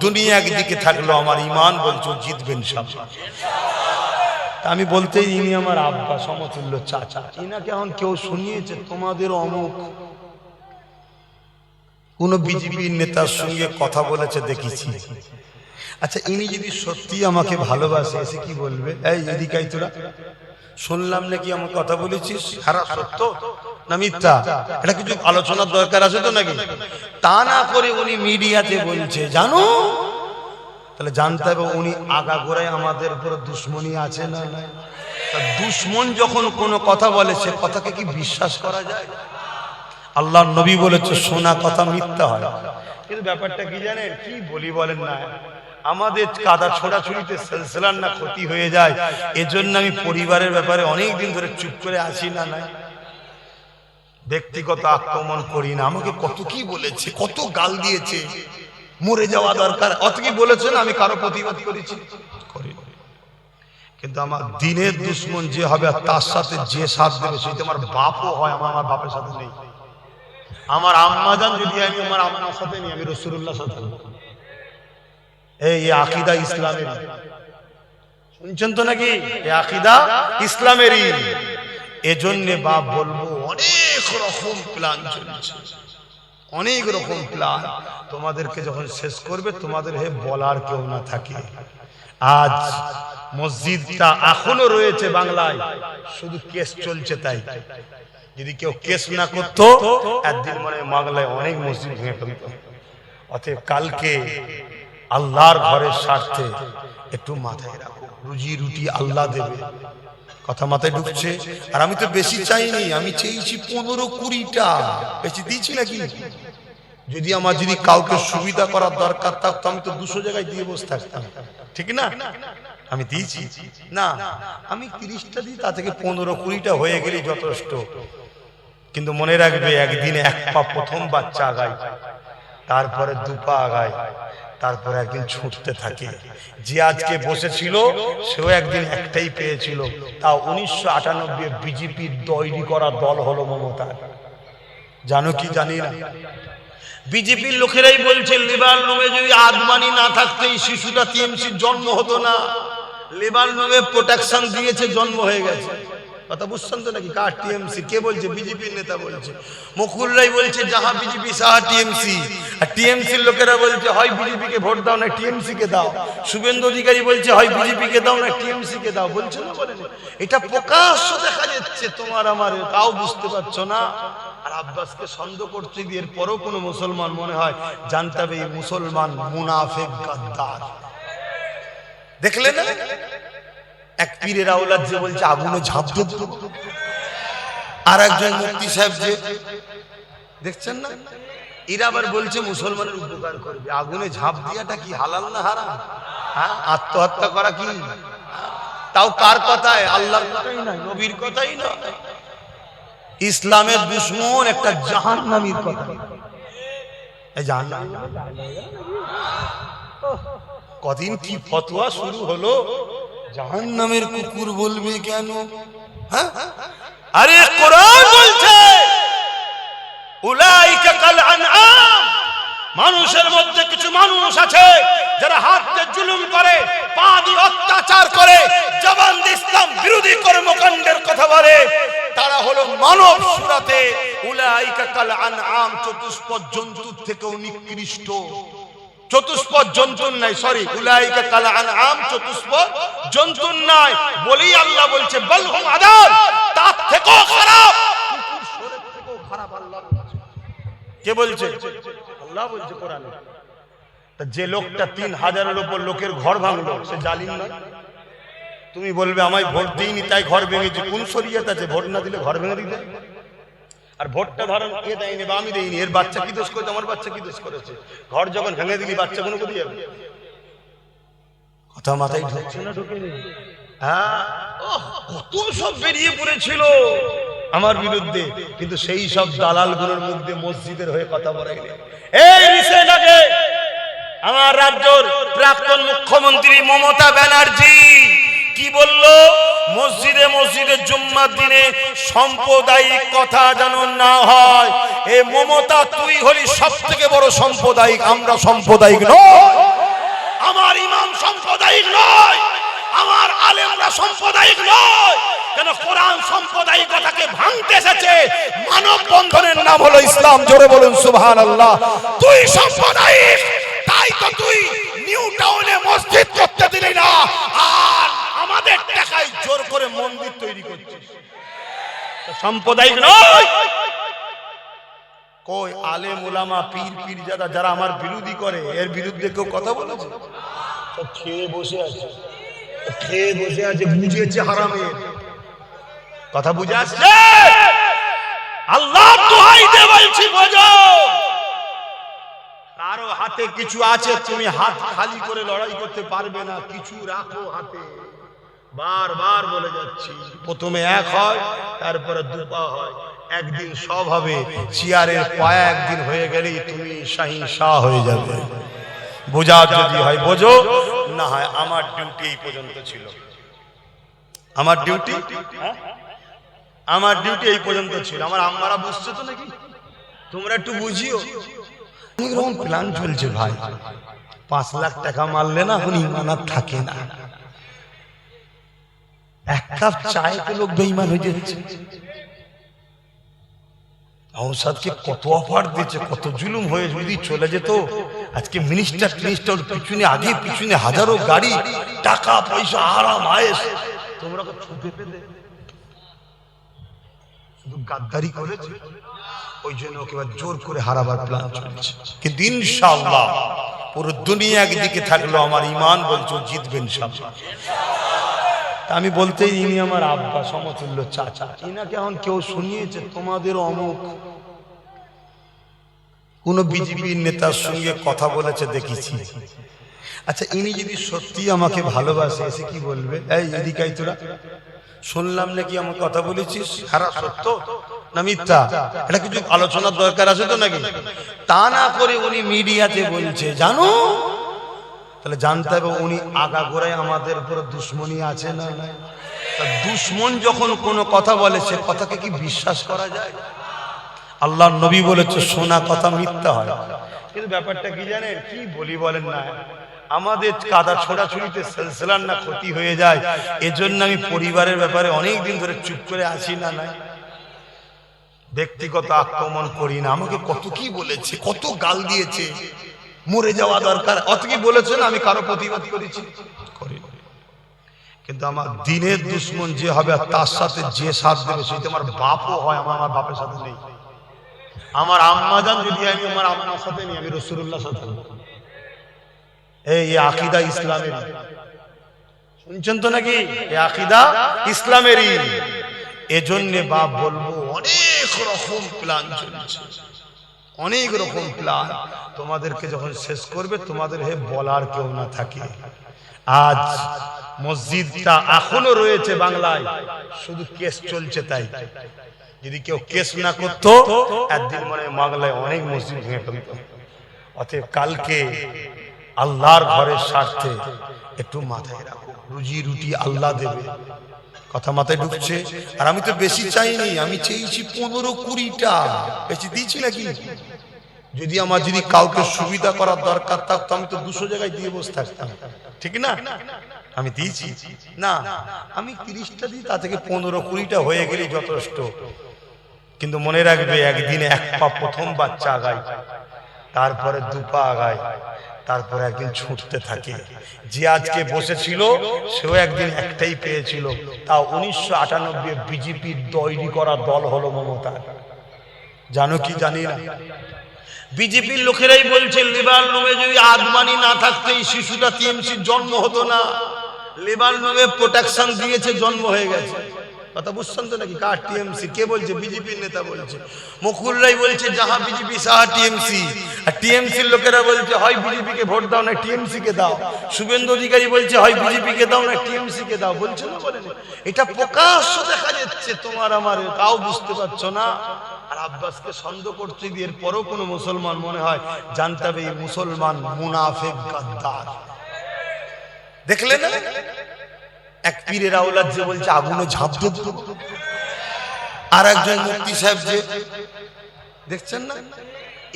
দুনিয়া একদিকে থাকলো, আমার ঈমান বলছো জিতবেন সব। আমি বলতেই ইনি আমার আব্বা সমতুল্য চাচা। ইনাকে এখন কেউ শুনিয়েছে তোমাদের অমুক কোন বিজেপির নেতার সঙ্গে কথা বলেছে দেখেছি। আচ্ছা, ইনি যদি সত্যি আমাকে ভালোবাসে এসে কি বলবে, এই এদিকাই তোরা শুনলাম নাকি আমার কথা বলেছিস, সারা সত্য না মিথ্যা, এটা কিছু আলোচনার দরকার আছে তো নাকি? তা না করে উনি মিডিয়াতে বলছে, জানো তাহলে জানতে হবে উনি আগাগোড়ায় আমাদের উপর দুশ্মনী আছে না নাই। দুশ্মন যখন কোনো কথা বলে সে কথাকে কি বিশ্বাস করা যায়? আল্লাহর নবী বলেছে শোনা কথা মিথ্যা হয়। কিন্তু ব্যাপারটা কি জানেন, কি বলি বলেন না, আমাদের কাদা ছোড়াছুড়িতে সিলসিলার না ক্ষতি হয়ে যায়। এজন্য আমি পরিবারের ব্যাপারে অনেক দিন ধরে চুপ করে আসি না নাই, ব্যক্তিগত আক্রমণ করি না। আমাকে কত কি বলেছে, কত গাল দিয়েছে, মরে যাওয়া দরকার অত কি বলেছেন, আমি কারো প্রতিবাদ করেছি করি। কিন্তু আমার দিনের দুশ্মন যে হবে আর তার সাথে যে সাথ দেবে সেটা আমার বাপও হয়, আমার বাপের সাথে নেই। আমার আম্মা জান যদি আমি আমার আম্মার সাথে নেই, আমি রাসূলুল্লাহর সাথে। এই আকীদা ইসলামের, শুনছেন তো নাকি? এই আকীদা ইসলামেরই। এজন্য বাপ বলবো অনেক রকম প্ল্যান চলছে, অনেক রকম প্ল্যান। তোমাদেরকে যখন শেষ করবে তোমাদের হে বলার কেউ না থাকে। আজ মসজিদটা এখনো রয়েছে বাংলায়, শুধু কেস চলছে তাই। যদি কেউ কেস না করতো একদিন মনে বাংলায় অনেক মসজিদ ভেঙে ফেলত। অতএব কালকে আল্লাহর ঘরের স্বার্থে একটু মাথায় রাখো, রুজি রুটি আল্লাহ দেবে, কথা মাথায় ঢুকছে? আর আমি তো বেশি চাইনি, আমি চেয়েছি 15-20টা, বেশি দিয়েছি নাকি? যদি আমার যদি কাউকে সুবিধা করার দরকার থাকতো আমি তো 200 জায়গায় দিয়ে বসে থাকতাম, ঠিক না? আমি দিয়েছি না, আমি 30টা দিই, তা থেকে 15-20টা হয়ে গেলেই যথেষ্ট। কিন্তু মনে রাখবে একদিন এক পা প্রথম বাচ্চা আগায়, তারপরে 2 পা আগায়, তারপরে একদিন ছুটতে থাকে। যে আজকে বসেছিল সেও একদিন একটাই পেয়েছিল, তাও 1998 বিজেপির তৈরি করা দল হলো মমতা। জানো কি জানি না, বিজেপির লোকেরাই বলছে লেবার নোমে যদি আদমানি না থাকতো এই শিশুটা টিএমসির জন্ম হতো না। লেবার নোমে প্রোটেকশন দিয়েছে, জন্ম হয়ে গেছে। কথা বুঝছেন তো নাকি? কার টিএমসি? কে বলছে? বিজেপির নেতা বলছে। মুকুলরাই বলছে যাহা বিজেপি সাহা টিএমসি, আর টিএমসির লোকেরা বলছে হয় বিজেপি কে ভোট দাও না টিএমসি কে দাও। শুভেন্দু অধিকারী বলছে হয় বিজেপি কে দাও না টিএমসি কে দাও। বলছে না, বলেন? এটা প্রকাশ্য দেখা যাচ্ছে, তোমার আমার তাও বুঝতে পারছো না। আর আব্বাসকে সন্দেহ করতে গিয়ে এরপরও কোনো মুসলমান মনে হয় জানতে হবে এই মুসলমান মুনাফিক গাদ্দার। দেখলে না এক পীরের আওলাদ যে বলছে আগুনে ঝাঁপ দেব, আর একজন মুফতি সাহেব যে, দেখছেন না, এরা আবার বলছে মুসলমানের উপকার করবে। আগুনে ঝাঁপ দিয়াটা কি হালাল না হারাম? হ্যাঁ, আত্মহত্যা করা কি? তাও কার কথায়? আল্লাহর কথাই নয়, নবীর কথাই নয়, ইসলামের দুশমন একটা জাহান্নামীর কথা। এই জাহান্নামী কদিন কি ফতোয়া শুরু হলো, জাহান্নামের কুকুর বলবে কেন? হ্যাঁ, আরে কোরআন বলছে উলাইকা কাল আনআম, মানুষের মধ্যে কিছু মানুষ আছে যারা হাতে জুলুম করে, পা দিয়ে অত্যাচার করে, জবান দিয়ে ইসলাম বিরোধী কর্মকাণ্ডের কথা বলে, তারা হলো মানব সুরাতে উলাইকা কাল আনআম, চতুষ্পদ জন্তুর থেকেও নিকৃষ্ট। চতুষ্পদ জন্তুর নাই, সরি, উলাইকা কাল আনআম, চতুষ্পদ জন্তুর নাই বলেই আল্লাহ বলছে বলহুম আদাল, তার থেকেও খারাপ, কুকুর শোরের থেকেও খারাপ। আল্লাহ বলছে। কে বলছে? আল্লাহ বলছে কোরআনে। তা যে লোকটা 3000-এর উপর লোকের ঘর ভাঙলো সে জালিম নয়? তুমি বলবে আমায় ভোট দিইনি তাই ঘর ভেঙেছে। কোন শরীয়ত আছে ভোট না দিলে ঘর ভেঙে দিতে? আর ভোটটা ধরেন এ দেয়নি বা আমি দেইনি, এর বাচ্চা কি দোষ করেছে? আমার বাচ্চা কি দোষ করেছে? ঘর যখন ভেঙে দিলি বাচ্চা কোনো কোথায় যাবে? কথা মাথায় ঢুকছে না? ঢুকে হ্যাঁ, কত সব বেরিয়ে পড়েছিল আমার বিরুদ্ধে, কিন্তু সেই সব দালালগুলোর মুখ দিয়ে মসজিদের হয়ে কথা বলাইলে। এই রিসেন্ট আগে আমার রাজ্যের প্রাক্তন মুখ্যমন্ত্রী মমতা ব্যানার্জি কি বললো? মসজিদে মসজিদে জুম্মার দিনে সাম্প্রদায়িক কথা যেন না হয়। এ মমতা, তুই হলি সব থেকে বড় সাম্প্রদায়িক, আমরা সাম্প্রদায়িক নয়। আমার ইমাম সাম্প্রদায়িক নয়, আমার আলেমরা সাম্প্রদায়িক নয়। কেন? কোরআন সাম্প্রদায়িকতাকে ভাঙতে এসেছে। মানব বন্ধনের নাম হলো ইসলাম। জোরে বলুন সুবহানাল্লাহ। তুই সাম্প্রদায়িক, তাই তো তুই নিউ টাউনে মসজিদ করতে দিলি না, আর আমাদের টাকায় জোর করে মন্দির তৈরি করছিস। সাম্প্রদায়িক নয়। কই আলেম ওলামা পীর পীরজাদা যারা আমার বিরোধী করে, এর বিরুদ্ধে কেউ কথা বলেছে? খেয়ে বসে আছে, খেয়ে বসে আছে, বুঝেছে হারামের কথা, বুঝে আসছে। আল্লাহর দোহাই দিয়ে বলছি, বোঝো। কারো হাতে কিছু আছে, তুমি হাত খালি করে লড়াই করতে পারবে না। কিছু রাখো হাতে। বারবার বলে যাচ্ছি, প্রথমে এক হয়, তারপরে দুপা হয়, একদিন সব হবে। চেয়ারের পায়া একদিন হয়ে গেলেই তুমি শাহিন শাহ হয়ে যাবে। বোঝা যদি হয় বোঝো, না হয় আমার ডিউটি এই পর্যন্ত ছিল। আমার ডিউটি এই পর্যন্ত ছিল। আমার আম্মারা বুঝছে তো নাকি? তোমরা একটু বুঝিও। অনেক রকম প্ল্যান চলছে ভাই। 5 লাখ টাকা মারলে না এখন ইমান আর থাকে না। এক কাপ চায়তে লোক বেঈমান হয়ে যাচ্ছে। আওসাদকে কত অফার দিয়েছে, কত জুলুম হয়ে যদি চলে যেত। আজকে মিনিস্টার পিছনে, আগে পিছনে হাজারো গাড়ি, টাকা পয়সা, আরাম আয়েশ। তোমরা তো ছুটে পেতে, শুধু গাদ্দারি করেছে। ওই জন্য ওকে জোর করে হারাবার প্ল্যান চলছে। কিন্তু ইনশাআল্লাহ পুরো দুনিয়া একদিকে থাকলো, আমার ইমান বলছো জিতবে ইনশাআল্লাহ। আমি বলতেই, ইনি আমার আব্বা, সমতুল্য চাচা। ইনাকে এখন কেউ শুনিয়েছে তোমাদের অমুক কোন বিজেপির নেতার সঙ্গে কথা বলেছে দেখেছি। আচ্ছা, ইনি যদি সত্যি আমাকে ভালোবাসে, এসে কি বলবে? এই এদিকাই তোরা, শুনলাম নাকি আমার কথা বলেছিস, সারা সত্য না মিথ্যা? এটা কিছু আলোচনার দরকার আছে তো নাকি? তা না করে উনি মিডিয়াতে বলছে, জানো? তাহলে জানতে হবে উনি আগাগোড়ায় আমাদের উপর দুশ্মনী আছে না? দুশ্মন যখন কোনো কথা বলে, সে কথাকে কি বিশ্বাস করা যায়? আল্লাহর নবী বলেছে, শোনা কথা মিথ্যা হয়। কিন্তু ব্যাপারটা কি জানেন? কি বলি বলেন না, আমাদের কাদা ছোড়াছুড়িতে সিলসিলার না ক্ষতি হয়ে যায়। এজন্য আমি পরিবারের ব্যাপারে অনেক দিন ধরে চুপ করে আছি। না না, ব্যক্তিগত আক্রমণ করি না। আমাকে কত কি বলেছে, কত গাল দিয়েছে, মরে যাওয়া দরকার, অত কি বলেছেন, আমি কারো প্রতিবাদ করেছি? কিন্তু আমার দিনের দুশ্মন যে হবে, আর তার সাথে যে সাথ দেবে, সেটা আমার বাপও হয়। আমার বাপের সাথে নেই। আমার আম্মা জান যদি আমি আমার আম্মার সাথে নেই, আমি রাসূলুল্লাহর সাথে। এই আকীদা ইসলামেরই, শুনছেন তো নাকি? এই আকীদা ইসলামেরই। এজন্য বাপ বলবো, অনেক রকম প্ল্যান চলছে, অনেক রকম প্ল্যান। তোমাদেরকে যখন শেষ করবে, তোমাদের হে বলার কেউ না থাকে। আজ মসজিদটা এখনো রয়েছে বাংলায়, শুধু কেস চলছে তাই। যদি কেউ কেস না করতো, একদিন মানে বাংলায় অনেক মসজিদ ভেঙে ফেলত। অতএব কালকে আল্লাহর ঘরের স্বার্থে একটু মাথায় রাখো, রুজি রুটি আল্লাহ দেবে। কথা মাথায় ঢুকছে? আর আমি তো বেশি চাইনি, আমি চেয়েছি 15-20টা। বেশি দিয়েছি নাকি? যদি আমার কাউকে সুবিধা করার দরকার থাকতো, আমি তো 200 জায়গায় দিয়ে বসে থাকতাম, ঠিক না? আমি দিয়েছি না, আমি 30টা দিই, তা থেকে 15-20টা হয়ে গেলেই যথেষ্ট। কিন্তু মনে রাখবে, একদিনে 1 পা প্রথম বাচ্চা আগায়, তারপরে 2 পা আগায়, তারপরে একদিন ছুটতে থাকে। যে আজকে বসেছিল, সেও একদিন একটাই পেয়েছিল। তা 1998 বিজেপির তৈরি করা দল হলো মমতা। জানো কি জানি না? বিজেপির লোকেরাই বলছে, লেবাননে যদি আদমানি না থাকতো, এই শিশুটা টিএমসির জন্ম হতো না। লেবাননে প্রোটেকশন দিয়েছে, জন্ম হয়ে গেছে। কথা বুঝছেন তো নাকি? কার টিএমসি? কে বলছে? বিজেপির নেতা বলছে। মুকুল রায় বলছে, যাহা বিজেপি সাহা টিএমসি। আর টিএমসির লোকেরা বলছে, হয় বিজেপি কে ভোট দাও না টিএমসি কে দাও। শুভেন্দু অধিকারী বলছে, হয় বিজেপি কে দাও না টিএমসি কে দাও। বলছে না, বলেন? এটা প্রকাশ্য দেখা যাচ্ছে, তোমার আমার তাও বুঝতে পারছো না। আর আব্বাসকে সন্দেহ করছে, এর পরেও কোনো মুসলমান মনে হয় জানতে হবে, এই মুসলমান মুনাফিক গাদ্দার। দেখলে না? এক পীরের আওলাদ যে বলছে আগুনে ঝাঁপ দেব, আর একজন মুফতি সাহেব যে দেখছেন না,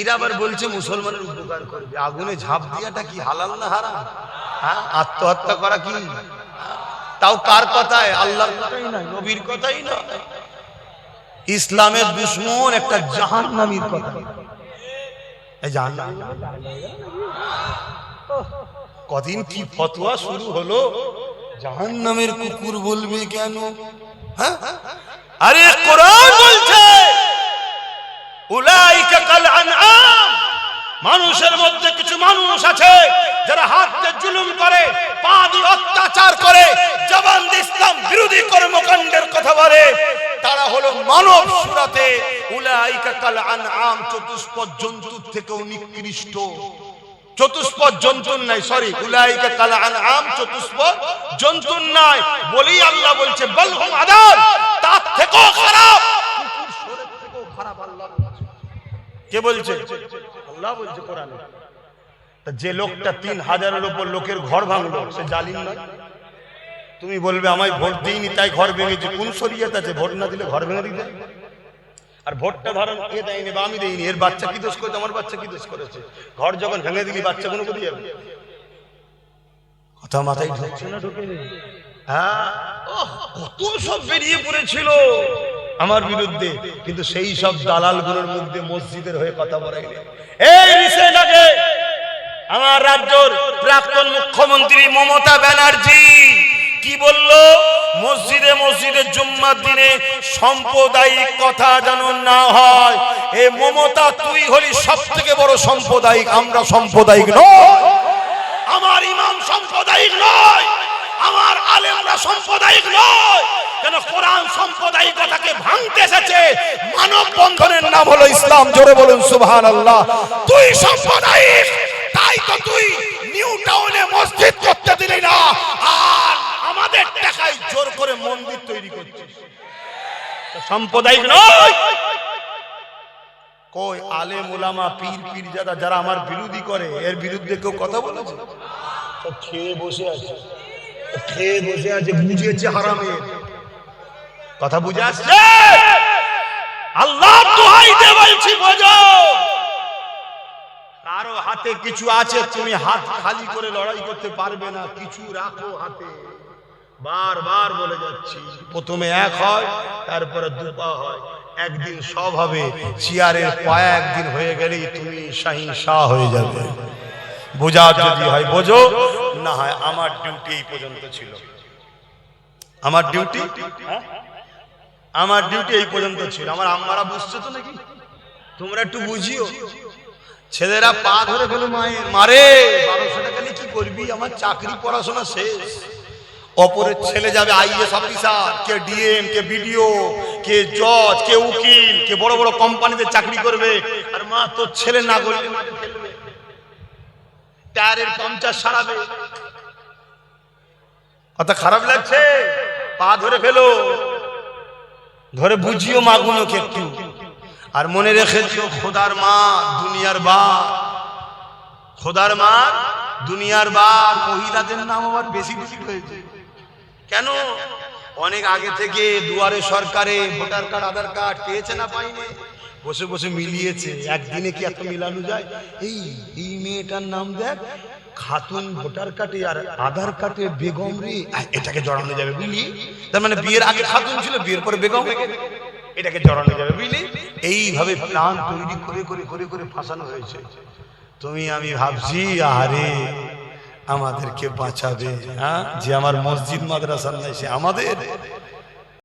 এরা আবার বলছে মুসলমানের উপকার করবে। আগুনে ঝাঁপ দিয়াটা কি হালাল না হারাম? হ্যাঁ, আত্মহত্যা করা কি? তাও কার কথায়? আল্লাহর কথাই নয়, নবীর কথাই নয়, ইসলামের দুশমন একটা জাহান্নামীর কথা। এই জাহান্নাম কদিন কি ফতোয়া শুরু হলো, জাহান্নামের কুকুর বলবে কেন? হ্যাঁ, আরে কোরআন বলছে উলাইকা কাল আনআম, মানুষের মধ্যে কিছু মানুষ আছে যারা হাত দিয়ে জুলুম করে, পা দিয়ে অত্যাচার করে, জবান দিয়ে ইসলাম বিরোধী কর্মকাণ্ডের কথা বলে, তারা হলো মানব সুরাতে উলাইকা কাল আনআম, চতুষ্পদ জন্তুর থেকেও নিকৃষ্ট। চতুষ্পদ জন্তুর নাই, সরি, উলাইকা কাল আনআম, চতুষ্পদ জন্তুর নাই বলেই আল্লাহ বলছে বল হুম আদাল, তার থেকেও খারাপ, কুকুর শোরের থেকেও খারাপ। আল্লাহ কে বলছে? আল্লাহ বলছে কোরআনে। যে লোকটা 3000-এর উপর লোকের ঘর ভাঙলো, সে জালিম নয়? তুমি বলবে আমায় ভোট দিইনি তাই ঘর ভেঙেছি, কোন শরীয়ত আছে ভোট না দিলে ঘর ভেঙে দিতে? আর ভোটটা ধরেন কে দেয়নি বা আমি দেইনি, এর বাচ্চা কি দোষ করেছে? আমার বাচ্চা কি দোষ করেছে? ঘর যখন ভেঙে দিলি বাচ্চা কোনো কোথায় যাবে? কথা মাথায় ঢুকছে না? ঢুকে? হ্যাঁ, কত সব বেরিয়ে পড়েছিল আমার বিরুদ্ধে, কিন্তু সেই সব দালালগুলোর মধ্যে মসজিদের হয়ে কথা বলাইনি। এই রিসেন্ট আগে আমার রাজ্যের প্রাক্তন মুখ্যমন্ত্রী মমতা ব্যানার্জি কি বলল? মসজিদে মসজিদে জুম্মার দিনে সাম্প্রদায়িক কথা যেন না হয়। এ মমতা, তুই হলি সব থেকে বড় সাম্প্রদায়িক, আমরা সাম্প্রদায়িক নয়, আমার ইমাম সাম্প্রদায়িক নয়, আমার আলেমরা সাম্প্রদায়িক নয়। কেন? কোরআন সাম্প্রদায়িকতাকে ভাঙতে এসেছে। মানব বন্ধনের নাম হলো ইসলাম। জোরে বলুন সুবহানাল্লাহ। তুই সাম্প্রদায়িক, তাই তো তুই নিউ টাউনে মসজিদ করতে দিলি না, আর আমাদের টাকায় জোর করে মন্দির তৈরি করছিস। সাম্প্রদায়িক নয়। কই আলেম ওলামা পীর পীরজাদা যারা আমার বিরোধী করে, এর বিরুদ্ধে কেউ কথা বলেছে? সব খেয়ে বসে আছে, খেয়ে বসে আছে, বুঝেছে হারামের কথা, বুঝে আসছে। আল্লাহ দোহাই দিয়ে বলছি, বোঝো, কারো হাতে কিছু আছে, তুমি হাত খালি করে লড়াই করতে পারবে না, কিছু রাখো হাতে। বারবার বলে যাচ্ছি, প্রথমে এক হয়, তারপরে দুপা হয়, একদিন সব হবে। চেয়ারের পায়া একদিন হয়ে গেলেই তুমি শাহিন শাহ হয়ে যাবে। বোঝা যদি হয় বোঝো, না হয় আমার ডিউটি এই পর্যন্ত ছিল। আমার ডিউটি এই পর্যন্ত ছিল। আমার আম্মারা বুঝছো তো নাকি? তোমরা একটু বুঝিও। ছেলেরা পা ধরে ফেলো মায়ের, মারে 1200 টাকা নিয়ে কি করবি? আমার চাকরি পড়াশোনা শেষ। অপরের ছেলে যাবে আইএস অফিসার, কে ডিএম, কে বিডিও, কে জজ, কে উকিল, কে বড় বড় কোম্পানিতে চাকরি করবে, আর মা তোর ছেলে না করলে মাঠে ফেলবে, টায়ারের পাংচার সারাবে। কথা খারাপ লাগছে? পা ধরে ফেলো, ধরে বুঝিও মাগুলোকে একটু। আর মনে রেখে দিও, খোদার মা দুনিয়ার বাপ, খোদার মা দুনিয়ার বাপ। মহিলাদের নাম আবার বেশি বেশি হয়েছে কেন? অনেক আগে থেকে দুয়ারে সরকারে ভোটার কার্ড আধার কার্ড পেয়েছে না পাইনি, বসে বসে মিলিয়েছে। একদিনে কি এত মিলানো যায়? এই মেয়েটার নাম দেখ, খাতুন ভোটার কার্ডে আর আধার কার্ডে বেগম রে, এটাকে জড়ানো যাবে বুঝলি? তার মানে বিয়ের আগে খাতুন ছিল, বিয়ের পরে বেগম, এটাকে জড়ানো যাবে বুঝলি? এইভাবে প্ল্যান তৈরি করে করে করে করে ফাঁসানো হয়েছে। তুমি আমি ভাবছি, আরে আমাদেরকে বাঁচাবে, হ্যাঁ, যে আমার মসজিদ মাদ্রাসা নাই সে আমাদের